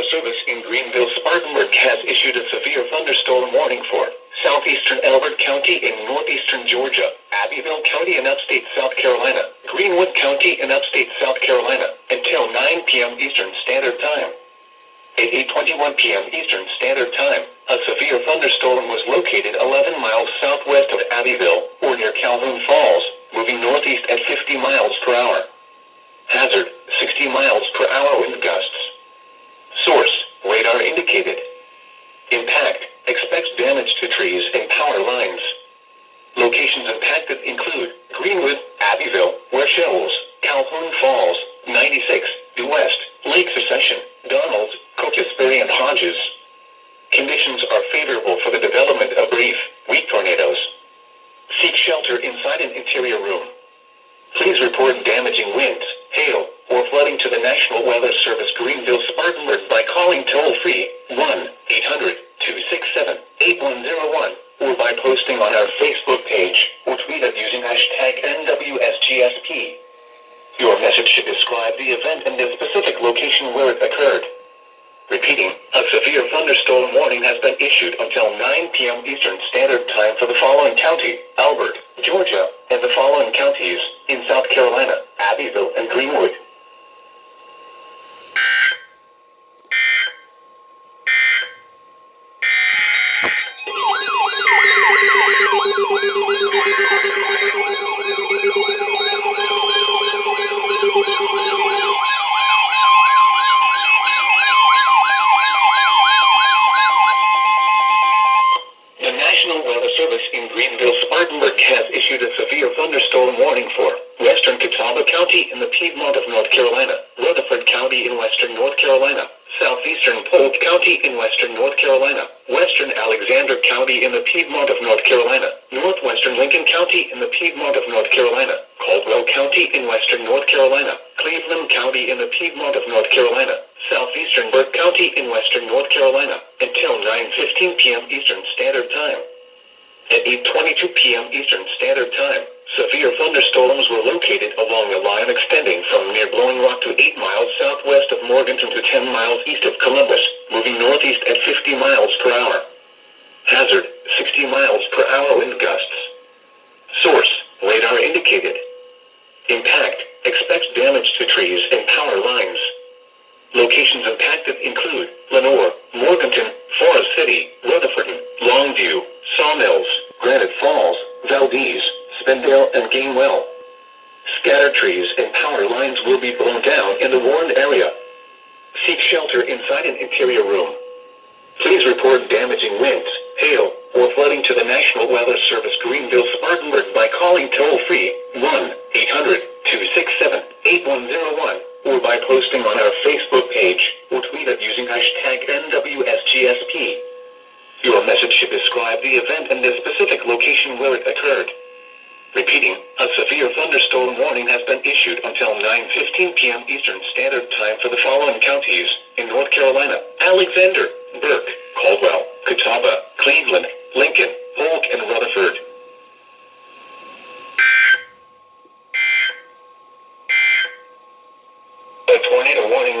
Service in Greenville-Spartanburg has issued a severe thunderstorm warning for southeastern Elbert County in northeastern Georgia, Abbeville County in upstate South Carolina, Greenwood County in upstate South Carolina, until 9 p.m. Eastern Standard Time. At 8:21 p.m. Eastern Standard Time, a severe thunderstorm was located 11 miles southwest of Abbeville, or near Calhoun Falls, moving northeast at 50 miles per hour. Hazard, 60 miles per hour wind gusts. Source, radar indicated. Impact, expects damage to trees and power lines. Locations impacted include Greenwood, Abbeville, Ware Shoals, Calhoun Falls, 96, due west, Lake Secession, Donalds, Cocosbury and Hodges. Conditions are favorable for the development of brief, weak tornadoes. Seek shelter inside an interior room. Please report damaging winds, hail, or flooding to the National Weather Service Greenville-Spartanburg by calling toll-free 1-800-267-8101 or by posting on our Facebook page or tweet us using hashtag NWSGSP. Your message should describe the event and the specific location where it occurred. Repeating, a severe thunderstorm warning has been issued until 9 p.m. Eastern Standard Time for the following county, Albert, Georgia, and the following counties in South Carolina, Abbeville, and Greenwood. The National Weather Service in Greenville-Spartanburg has issued a severe thunderstorm warning for western Catawba County in the Piedmont of North Carolina, Rutherford County in western North Carolina, southeastern Polk County in western North Carolina, western Alexander County in the Piedmont of North Carolina, northwestern Lincoln County in the Piedmont of North Carolina, Caldwell County in western North Carolina, Cleveland County in the Piedmont of North Carolina, southeastern Burke County in western North Carolina, until 9:15 p.m. Eastern Standard Time. At 8:22 p.m. Eastern Standard Time, severe thunderstorms were located along a line extending from near Blowing Rock to 8 miles southwest of Morganton to 10 miles east of Columbus, moving northeast at 50 miles per hour. Hazard, 60 miles per hour wind gusts. Source, radar indicated. Impact, expects damage to trees and power lines. Locations impacted include Lenoir, Morganton, Forest City, Rutherford, Longview, Sawmills, Granite Falls, Valdez, Spindale, and Gainwell. Scattered trees and power lines will be blown down in the warned area. Seek shelter inside an interior room. Please report damaging winds, hail, or flooding to the National Weather Service Greenville-Spartanburg by calling toll-free 1-800-267-8101 or by posting on our Facebook page or tweet us using hashtag NWSGSP. Your message should describe the event and the specific location where it occurred. Repeating, a severe thunderstorm warning has been issued until 9:15 p.m. Eastern Standard Time for the following counties in North Carolina: Alexander, Burke, Caldwell, Catawba, Cleveland, Lincoln, Polk, and Rutherford. A tornado warning